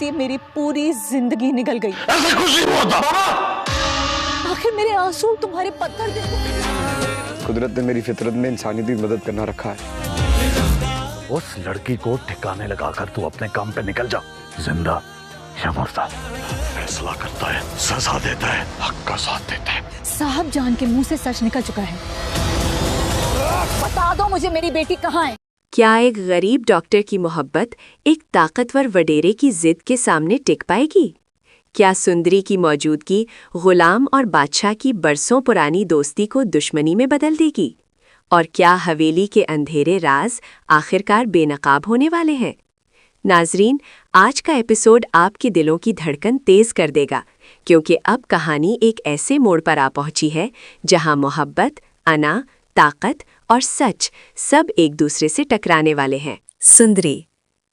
से मेरी पूरी जिंदगी निकल गई। ऐसे कुछ नहीं हुआ था। आखिर मेरे आंसू तुम्हारे पत्थर दे। कुदरत ने मेरी फितरत में इंसानियत की मदद करना रखा है। उस लड़की को ठिकाने लगाकर तू अपने काम पे निकल जा। जिंदा या मुर्दा फैसला करता है, सजा देता है, हक का साथ देता है। साहब जान के मुंह से सच निकल चुका है। बता दो मुझे मेरी बेटी कहाँ है। क्या एक गरीब डॉक्टर की मोहब्बत एक ताकतवर वडेरे की जिद के सामने टिक पाएगी? क्या सुंदरी की मौजूदगी गुलाम और बादशाह की बरसों पुरानी दोस्ती को दुश्मनी में बदल देगी? और क्या हवेली के अंधेरे राज आखिरकार बेनकाब होने वाले हैं? नाजरीन, आज का एपिसोड आपके दिलों की धड़कन तेज कर देगा, क्योंकि अब कहानी एक ऐसे मोड़ पर आ पहुंची है जहां मोहब्बत, अना, ताकत और सच सब एक दूसरे से टकराने वाले हैं। सुंदरी,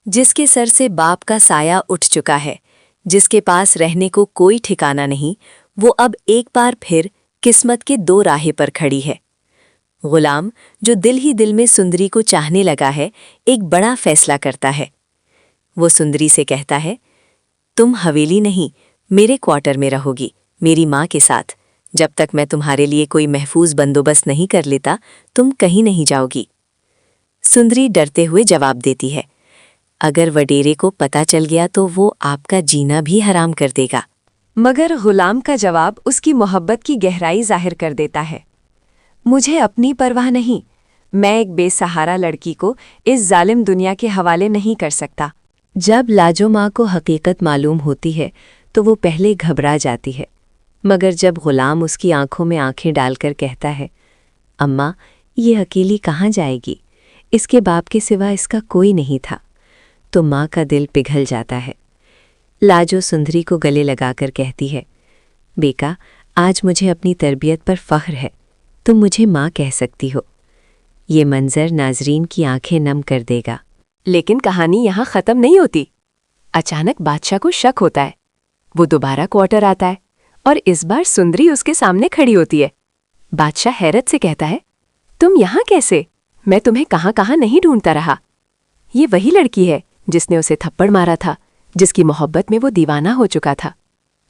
जिसके सर से बाप का साया उठ चुका है, जिसके पास रहने को कोई ठिकाना नहीं, वो अब एक बार फिर किस्मत के दो राहे पर खड़ी है। गुलाम, जो दिल ही दिल में सुंदरी को चाहने लगा है, एक बड़ा फैसला करता है। वो सुंदरी से कहता है, तुम हवेली नहीं, मेरे क्वार्टर में रहोगी, मेरी माँ के साथ। जब तक मैं तुम्हारे लिए कोई महफूज बंदोबस्त नहीं कर लेता, तुम कहीं नहीं जाओगी। सुंदरी डरते हुए जवाब देती है, अगर वडेरे को पता चल गया तो वो आपका जीना भी हराम कर देगा। मगर गुलाम का जवाब उसकी मोहब्बत की गहराई जाहिर कर देता है। मुझे अपनी परवाह नहीं, मैं एक बेसहारा लड़की को इस जालिम दुनिया के हवाले नहीं कर सकता। जब लाजो माँ को हकीकत मालूम होती है तो वो पहले घबरा जाती है, मगर जब गुलाम उसकी आंखों में आंखें डालकर कहता है, अम्मा, ये अकेली कहाँ जाएगी, इसके बाप के सिवा इसका कोई नहीं था, तो माँ का दिल पिघल जाता है। लाजो सुंदरी को गले लगाकर कहती है, बेका, आज मुझे अपनी तरबियत पर फख्र है, तुम मुझे माँ कह सकती हो। ये मंजर नाजरीन की आंखें नम कर देगा। लेकिन कहानी यहाँ ख़त्म नहीं होती। अचानक बादशाह को शक होता है। वो दोबारा क्वार्टर आता है और इस बार सुंदरी उसके सामने खड़ी होती है। बादशाह हैरत से कहता है, तुम यहाँ कैसे? मैं तुम्हें कहाँ कहाँ नहीं ढूंढता रहा। ये वही लड़की है जिसने उसे थप्पड़ मारा था, जिसकी मोहब्बत में वो दीवाना हो चुका था।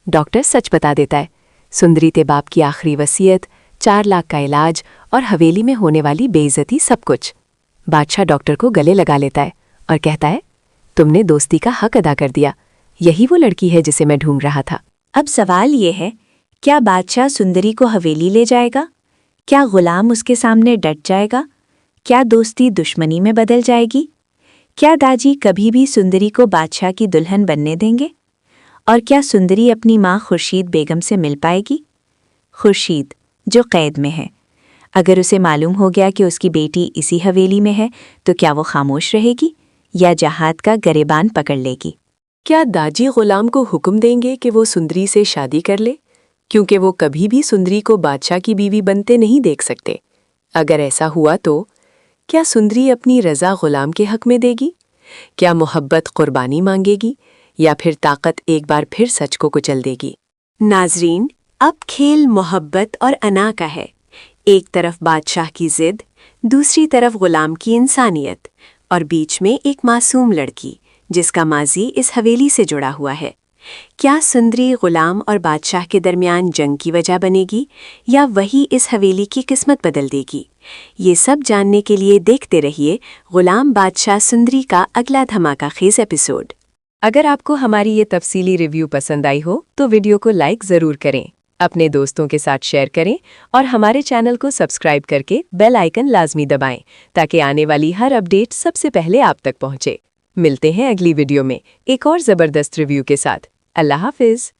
डॉक्टर सच बता देता है। सुंदरी के बाप की आखिरी वसीयत, 4 लाख का इलाज और हवेली में होने वाली बेइज्जती, सब कुछ। बादशाह डॉक्टर को गले लगा लेता है और कहता है, तुमने दोस्ती का हक अदा कर दिया, यही वो लड़की है जिसे मैं ढूंढ रहा था। अब सवाल ये है, क्या बादशाह सुंदरी को हवेली ले जाएगा? क्या गुलाम उसके सामने डट जाएगा? क्या दोस्ती दुश्मनी में बदल जाएगी? क्या दाजी कभी भी सुंदरी को बादशाह की दुल्हन बनने देंगे? और क्या सुंदरी अपनी माँ खुर्शीद बेगम से मिल पाएगी? खुर्शीद, जो कैद में है, अगर उसे मालूम हो गया कि उसकी बेटी इसी हवेली में है, तो क्या वो खामोश रहेगी या जहाद का गरेबान पकड़ लेगी? क्या दाजी गुलाम को हुक्म देंगे कि वो सुंदरी से शादी कर ले, क्योंकि वो कभी भी सुंदरी को बादशाह की बीवी बनते नहीं देख सकते? अगर ऐसा हुआ तो क्या सुंदरी अपनी रज़ा गुलाम के हक में देगी? क्या मोहब्बत कुर्बानी मांगेगी या फिर ताकत एक बार फिर सच को कुचल देगी? नाजरीन, अब खेल मोहब्बत और अना का है। एक तरफ बादशाह की जिद, दूसरी तरफ गुलाम की इंसानियत, और बीच में एक मासूम लड़की जिसका माजी इस हवेली से जुड़ा हुआ है। क्या सुंदरी गुलाम और बादशाह के दरमियान जंग की वजह बनेगी या वही इस हवेली की किस्मत बदल देगी? ये सब जानने के लिए देखते रहिए गुलाम बादशाह सुंदरी का अगला धमाकाखेज एपिसोड। अगर आपको हमारी ये तफसीली रिव्यू पसंद आई हो तो वीडियो को लाइक ज़रूर करें, अपने दोस्तों के साथ शेयर करें और हमारे चैनल को सब्सक्राइब करके बेल आइकन लाजमी दबाएं ताकि आने वाली हर अपडेट सबसे पहले आप तक पहुंचे। मिलते हैं अगली वीडियो में एक और ज़बरदस्त रिव्यू के साथ। अल्लाह हाफिज़।